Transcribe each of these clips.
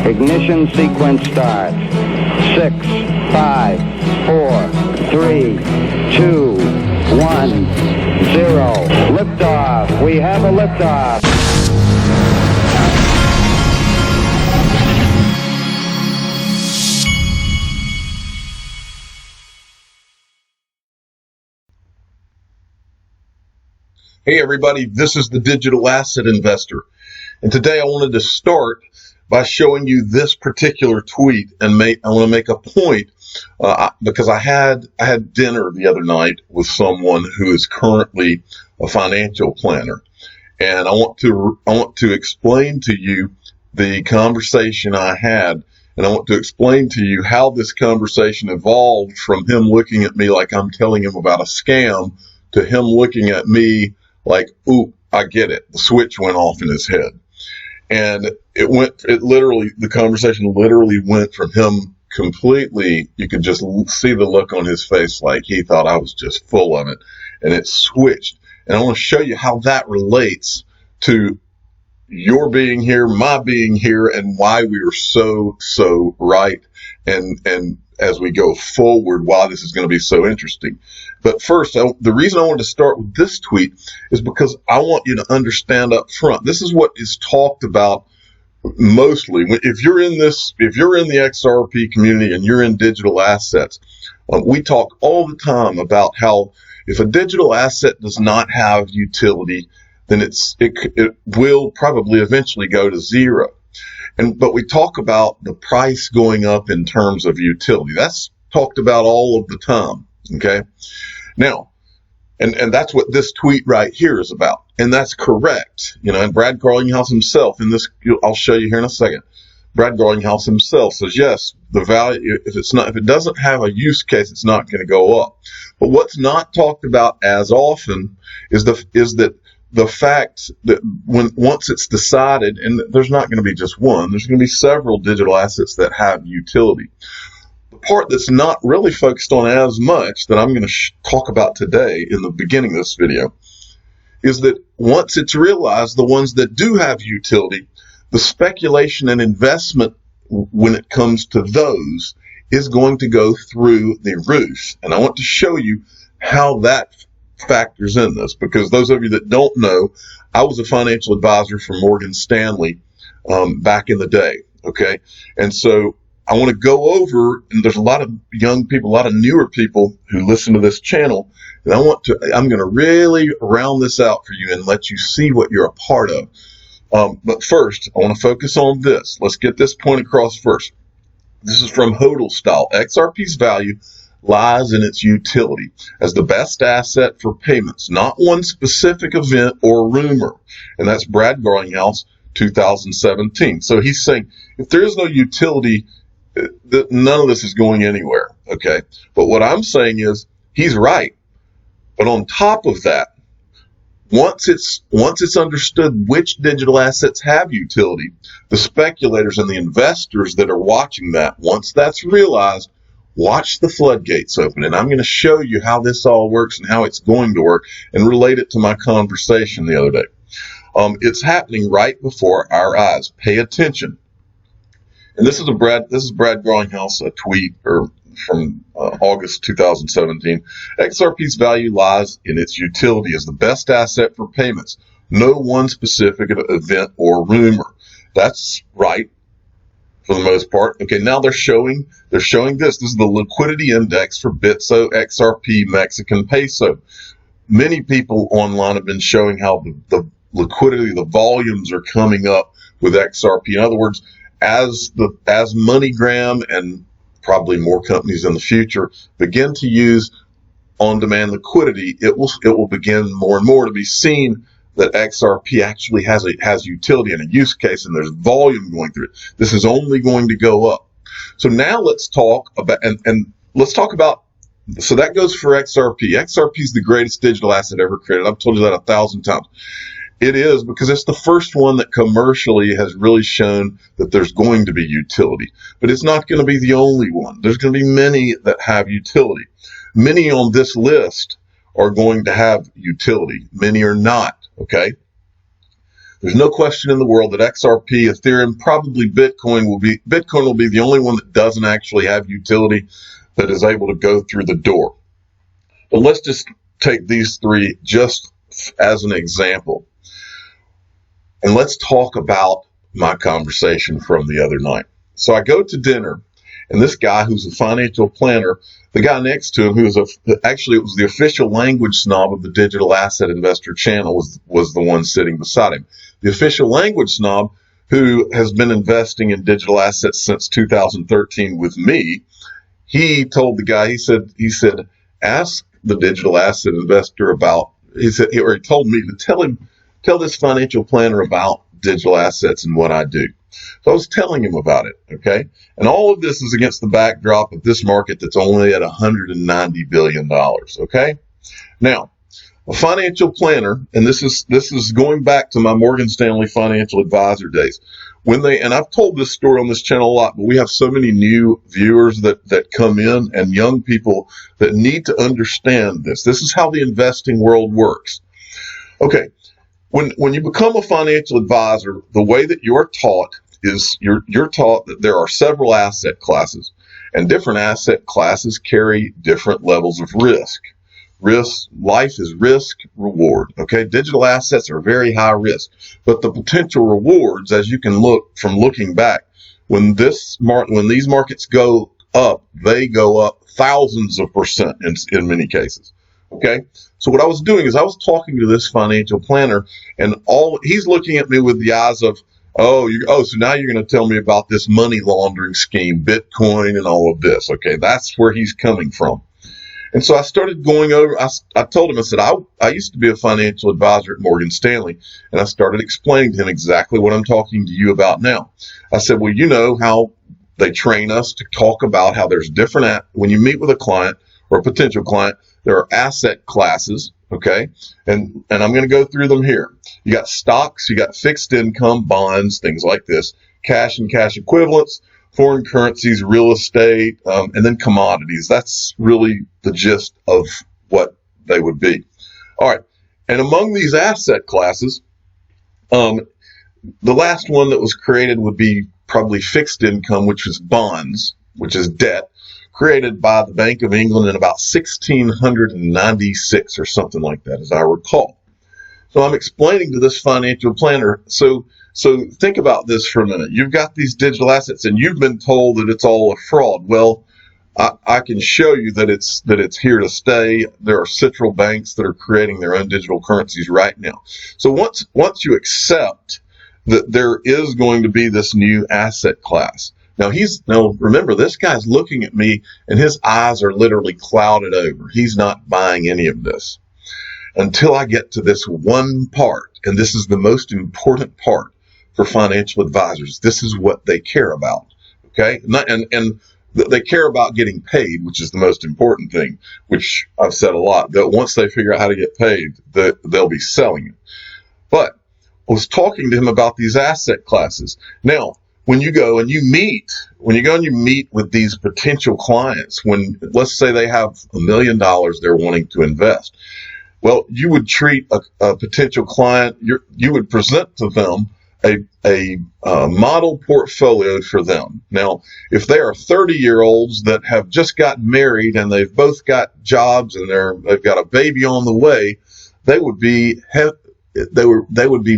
Ignition sequence starts. 6, 5, 4, 3, 2, 1, 0. Liftoff. We have a liftoff. Hey everybody, this is the Digital Asset Investor, and today I wanted to start by showing you this particular tweet, and I want to make a point because I had dinner the other night with someone who is currently a financial planner, and I want to explain to you the conversation I had, and I want to explain to you how this conversation evolved from him looking at me like I'm telling him about a scam to him looking at me like, ooh, I get it. The switch went off in his head. And the conversation literally went from him completely, you could just see the look on his face like he thought I was just full of it. And it switched. And I want to show you how that relates to your being here, my being here, and why we are so right. And as we go forward, why this is going to be so interesting. But first, the reason I wanted to start with this tweet is because I want you to understand up front. This is what is talked about mostly. If you're in the XRP community and you're in digital assets, we talk all the time about how if a digital asset does not have utility, then it will probably eventually go to zero. But we talk about the price going up in terms of utility. That's talked about all of the time. Okay. Now, and that's what this tweet right here is about. And that's correct. And Brad Garlinghouse himself in this, I'll show you here in a second. Brad Garlinghouse himself says, yes, the value, if it doesn't have a use case, it's not going to go up. But what's not talked about as often is that the fact that once it's decided, and there's not going to be just one, there's going to be several digital assets that have utility. The part that's not really focused on as much that I'm going to talk about today in the beginning of this video is that once it's realized, the ones that do have utility, the speculation and investment when it comes to those is going to go through the roof. And I want to show you how that factors in this, because those of you that don't know, I was a financial advisor for Morgan Stanley back in the day. Okay. And so I want to go over, and there's a lot of young people, a lot of newer people who listen to this channel, and I'm going to really round this out for you and let you see what you're a part of. But first, I want to focus on this. Let's get this point across first. This is from Hodl Style. XRP's value lies in its utility as the best asset for payments, not one specific event or rumor. And that's Brad Garlinghouse, 2017. So he's saying if there is no utility, none of this is going anywhere. Okay. But what I'm saying is he's right. But on top of that, once it's understood which digital assets have utility, the speculators and the investors that are watching that, once that's realized, watch the floodgates open. And I'm going to show you how this all works and how it's going to work and relate it to my conversation the other day. It's happening right before our eyes. Pay attention. And this is Brad Garlinghouse, a tweet from August 2017. XRP's value lies in its utility as the best asset for payments. No one specific event or rumor. That's right for the most part. Okay, now they're showing this. This is the liquidity index for Bitso XRP Mexican peso. Many people online have been showing how the liquidity, the volumes are coming up with XRP. In other words, as MoneyGram and probably more companies in the future begin to use on-demand liquidity, it will begin more and more to be seen that XRP actually has utility and a use case, and there's volume going through it. This is only going to go up. So now let's talk about so that goes for XRP. XRP is the greatest digital asset ever created. I've told you that 1,000 times. It is, because it's the first one that commercially has really shown that there's going to be utility. But it's not going to be the only one. There's going to be many that have utility. Many on this list are going to have utility. Many are not, okay? There's no question in the world that XRP, Ethereum, probably Bitcoin will be the only one that doesn't actually have utility that is able to go through the door. But let's just take these three just as an example. And let's talk about my conversation from the other night. So I go to dinner, and this guy who's a financial planner, the guy next to him, who was actually it was the official language snob of the Digital Asset Investor channel, was the one sitting beside him. The official language snob, who has been investing in digital assets since 2013 with me, he told the guy, he said, ask the digital asset investor about, he told me to tell this financial planner about digital assets and what I do. So I was telling him about it, okay? And all of this is against the backdrop of this market that's only at $190 billion, okay? Now, a financial planner, and this is going back to my Morgan Stanley financial advisor days, and I've told this story on this channel a lot, but we have so many new viewers that come in and young people that need to understand this. This is how the investing world works. Okay, when you become a financial advisor, the way that you're taught is you're taught that there are several asset classes, and different asset classes carry different levels of risk. Life is risk, reward. Okay, digital assets are very high risk, but the potential rewards, as you can look from looking back, when these markets go up, they go up thousands of percent in many cases. Okay, so what I was doing is I was talking to this financial planner, and he's looking at me with the eyes of, so now you're going to tell me about this money laundering scheme, Bitcoin, and all of this. Okay, that's where he's coming from. And so I started going over, I told him, I said, I used to be a financial advisor at Morgan Stanley, and I started explaining to him exactly what I'm talking to you about now. I said, well, you know how they train us to talk about how there's when you meet with a client or a potential client, there are asset classes, okay? And I'm going to go through them here. You got stocks, you got fixed income, bonds, things like this, cash and cash equivalents, foreign currencies, real estate, and then commodities. That's really the gist of what they would be. All right. And among these asset classes, the last one that was created would be probably fixed income, which is bonds, which is debt, created by the Bank of England in about 1696 or something like that, as I recall. So I'm explaining to this financial planner, so think about this for a minute. You've got these digital assets, and you've been told that it's all a fraud. Well, I can show you that it's here to stay. There are central banks that are creating their own digital currencies right now. So once you accept that there is going to be this new asset class, now remember, this guy's looking at me, and his eyes are literally clouded over. He's not buying any of this until I get to this one part, and this is the most important part for financial advisors. This is what they care about, okay? And they care about getting paid, which is the most important thing, which I've said a lot, that once they figure out how to get paid, they'll be selling it. But I was talking to him about these asset classes. Now, when you go and you meet with these potential clients, let's say they have $1 million they're wanting to invest, well, you would treat a potential client, you would present to them a model portfolio for them. Now, if they are 30-year-olds that have just gotten married and they've both got jobs and they've got a baby on the way, they would be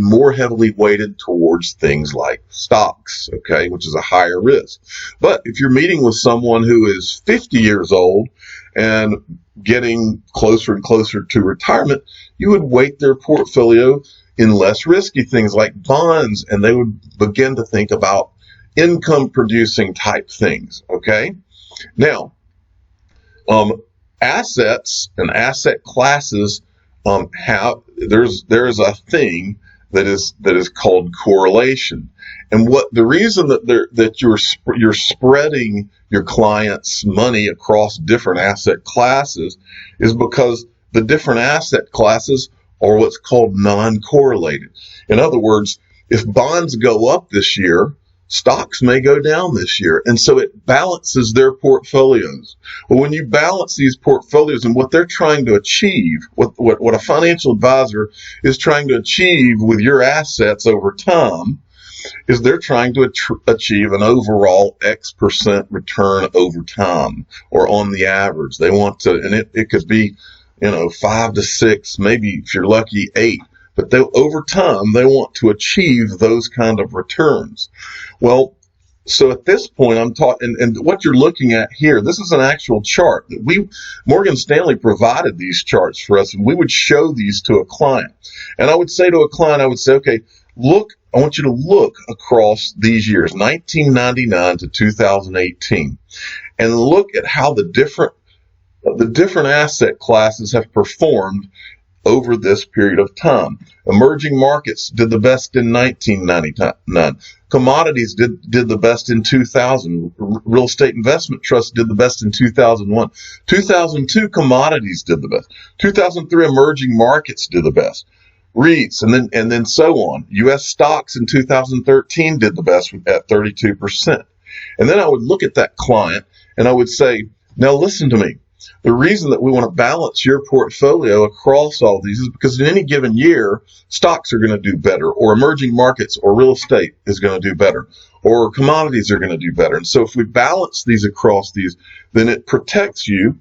more heavily weighted towards things like stocks, okay, which is a higher risk. But if you're meeting with someone who is 50 years old and getting closer and closer to retirement, you would weight their portfolio in less risky things like bonds, and they would begin to think about income producing type things, okay? Now, assets and asset classes there's a thing that is called correlation, and the reason that you're spreading your clients' money across different asset classes is because the different asset classes are what's called non-correlated. In other words, if bonds go up this year, stocks may go down this year. And so it balances their portfolios. Well, when you balance these portfolios and what they're trying to achieve, what a financial advisor is trying to achieve with your assets over time, is they're trying to achieve an overall X% return over time, or on the average. They want to, and it could be, 5 to 6, maybe if you're lucky, 8. But over time, they want to achieve those kind of returns. Well, so at this point, I'm talking, and what you're looking at here, this is an actual chart that Morgan Stanley provided these charts for us, and we would show these to a client. And I would say to a client, okay, I want you to look across these years, 1999 to 2018, and look at how the different asset classes have performed over this period of time. Emerging markets did the best in 1999. Commodities did the best in 2000. Real estate investment trusts did the best in 2001. 2002, commodities did the best. 2003, emerging markets did the best. REITs, and then so on. U.S. stocks in 2013 did the best at 32%. And then I would look at that client and I would say, now listen to me. The reason that we want to balance your portfolio across all these is because in any given year, stocks are going to do better, or emerging markets or real estate is going to do better, or commodities are going to do better. And so if we balance these across these, then it protects you,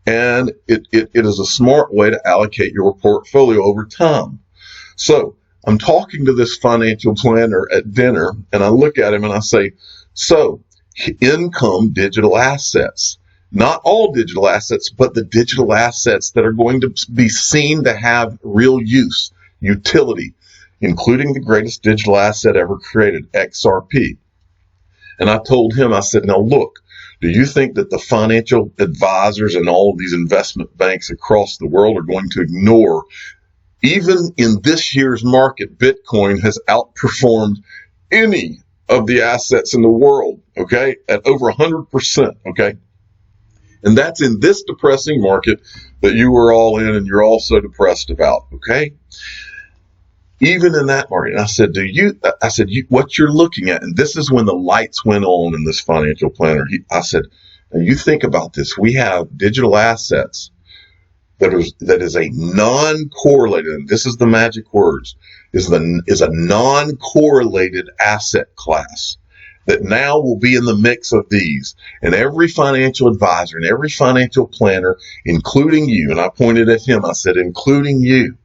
and it is a smart way to allocate your portfolio over time. So I'm talking to this financial planner at dinner, and I look at him and I say, so income digital assets. Not all digital assets, but the digital assets that are going to be seen to have real use, utility, including the greatest digital asset ever created, XRP. And I told him, I said, now look, do you think that the financial advisors and all of these investment banks across the world are going to ignore, even in this year's market, Bitcoin has outperformed any of the assets in the world, okay, at over 100%, okay? And that's in this depressing market that you were all in and you're all so depressed about, okay? Even in that market. And I said, what you're looking at, and this is when the lights went on in this financial planner. I said, now you think about this. We have digital assets that is a non-correlated, and this is the magic words, is a non-correlated asset class that now will be in the mix of these. And every financial advisor and every financial planner, including you, and I pointed at him, I said, including you,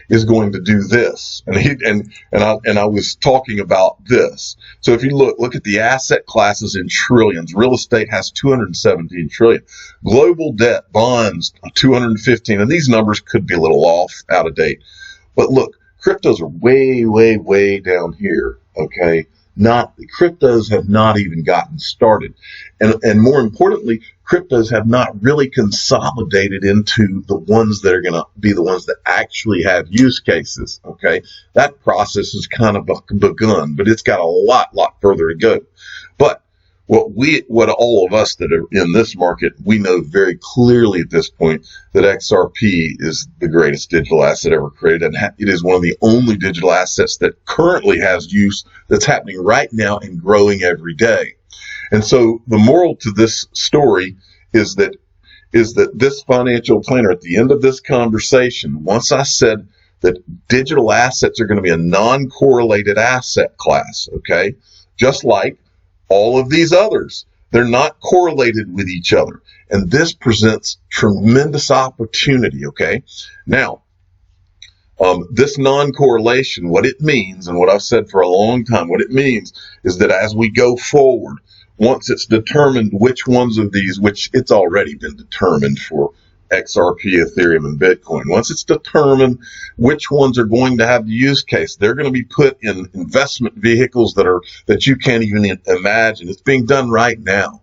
is going to do this. And I was talking about this. So if you look at the asset classes in trillions, real estate has 217 trillion. Global debt, bonds, 215. And these numbers could be a little off, out of date. But look, cryptos are way, way, way down here, okay? Cryptos have not even gotten started. And more importantly, cryptos have not really consolidated into the ones that are going to be the ones that actually have use cases. Okay. That process has kind of begun, but it's got a lot further to go. But what all of us that are in this market, we know very clearly at this point that XRP is the greatest digital asset ever created. And it is one of the only digital assets that currently has use that's happening right now and growing every day. And so the moral to this story is that this financial planner, at the end of this conversation, once I said that digital assets are going to be a non-correlated asset class, okay, just like all of these others, they're not correlated with each other. And this presents tremendous opportunity, okay? Now, this non-correlation, what it means, and what I've said for a long time, what it means is that as we go forward, once it's determined which ones of these, which it's already been determined for XRP, Ethereum, and Bitcoin. Once it's determined which ones are going to have the use case, they're going to be put in investment vehicles that you can't even imagine. It's being done right now.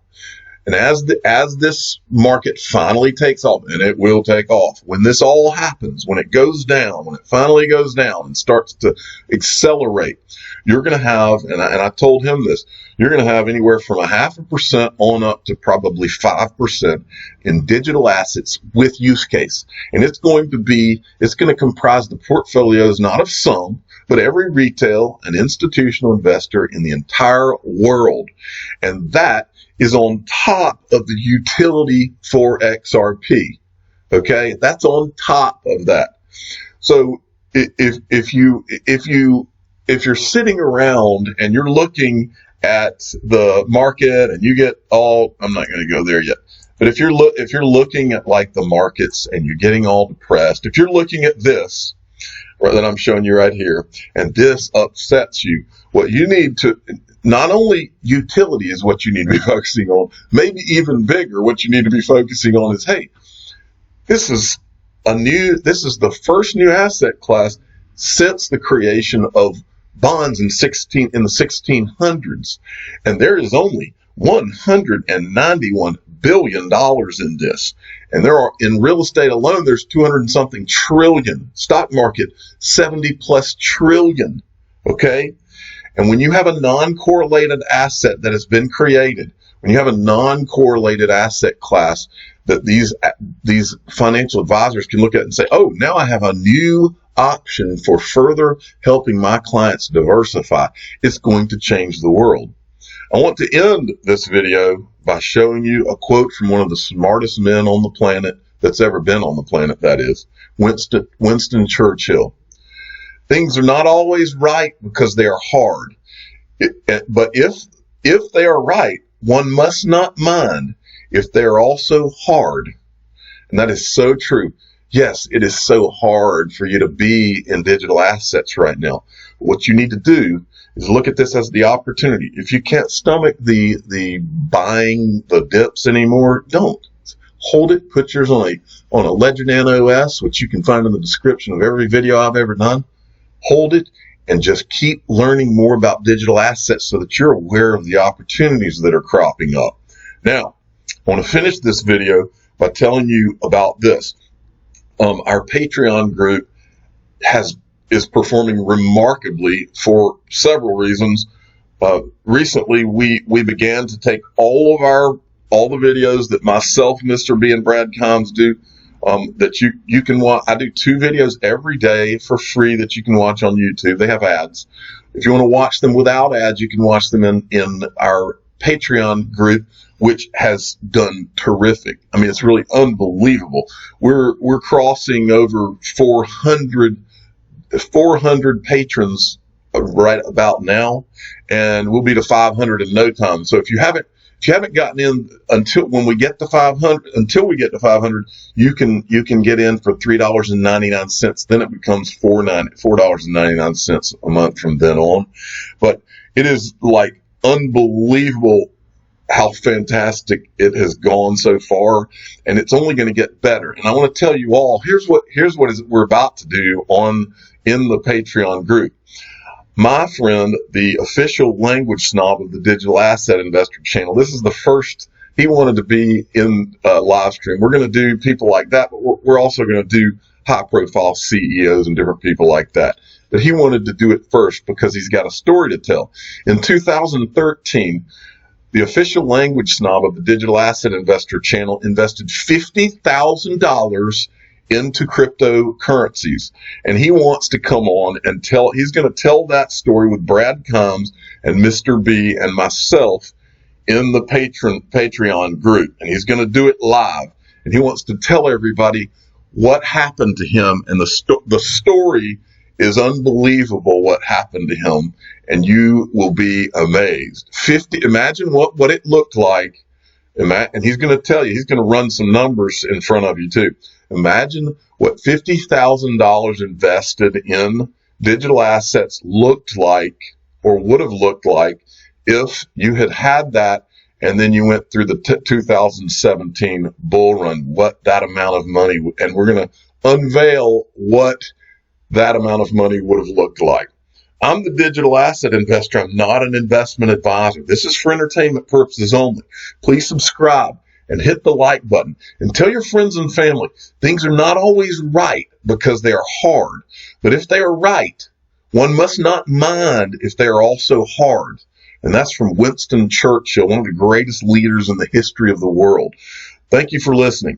And as this market finally takes off, and it will take off, when this all happens, when it goes down, when it finally goes down and starts to accelerate, you're going to have, and I told him this, you're going to have anywhere from 0.5% on up to probably 5% in digital assets with use case. And it's going to comprise the portfolios, not of some, but every retail and institutional investor in the entire world. And that is on top of the utility for XRP. Okay, that's on top of that. So if you're sitting around and you're looking at the market and you get all, I'm not going to go there yet, but if you're looking at like the markets and you're getting all depressed, if you're looking at this that I'm showing you right here, and this upsets you, what you need to, not only utility is what you need to be focusing on, maybe even bigger, what you need to be focusing on is, hey, this is the first new asset class since the creation of bonds in the 1600s, and there is only $191 billion in this. And there are, in real estate alone, there's 200 and something trillion. Stock market, 70 plus trillion. Okay? And when you have a non-correlated asset that has been created, when you have a non-correlated asset class that these financial advisors can look at and say, oh, now I have a new option for further helping my clients diversify, it's going to change the world. I want to end this video by showing you a quote from one of the smartest men on the planet that's ever been on the planet, that is, Winston Churchill. Things are not always right because they are hard. But if they are right, one must not mind if they are also hard. And that is so true. Yes, it is so hard for you to be in digital assets right now. What you need to do is look at this as the opportunity. If you can't stomach the buying the dips anymore, don't. Hold it, put yours on a Ledger Nano S, which you can find in the description of every video I've ever done. Hold it and just keep learning more about digital assets so that you're aware of the opportunities that are cropping up. Now, I want to finish this video by telling you about this. Our Patreon group is performing remarkably for several reasons. Recently, we began to take all the videos that myself, Mr. B, and Brad Combs do, that you can watch. I do 2 videos every day for free that you can watch on YouTube. They have ads. If you want to watch them without ads, you can watch them in our Patreon group, which has done terrific. I mean, it's really unbelievable. We're crossing over 400 patrons right about now, and we'll be to 500 in no time. So if you haven't gotten in until we get to 500, you can get in for $3.99. Then it becomes $4.99 a month from then on. But it is like unbelievable how fantastic it has gone so far, and it's only going to get better. And I want to tell you all, here's what we're about to do in the Patreon group. My friend, the official language snob of the Digital Asset Investor channel, this is the first he wanted to be in live stream. We're going to do people like that, but we're also going to do high profile CEOs and different people like that. But he wanted to do it first because he's got a story to tell. In 2013, the official language snob of the Digital Asset Investor channel invested $50,000 into cryptocurrencies. And he wants to come on and he's going to tell that story with Brad Combs and Mr. B and myself in the Patreon group. And he's going to do it live. And he wants to tell everybody what happened to him. And the story is unbelievable what happened to him. And you will be amazed. Imagine what it looked like. And he's going to tell you, he's going to run some numbers in front of you too. Imagine what $50,000 invested in digital assets looked like, or would have looked like, if you had that and then you went through the 2017 bull run, what that amount of money, and we're going to unveil what that amount of money would have looked like. I'm the digital asset investor. I'm not an investment advisor. This is for entertainment purposes only. Please subscribe and hit the like button and tell your friends and family. Things are not always right because they are hard. But if they are right, one must not mind if they are also hard. And that's from Winston Churchill, one of the greatest leaders in the history of the world. Thank you for listening.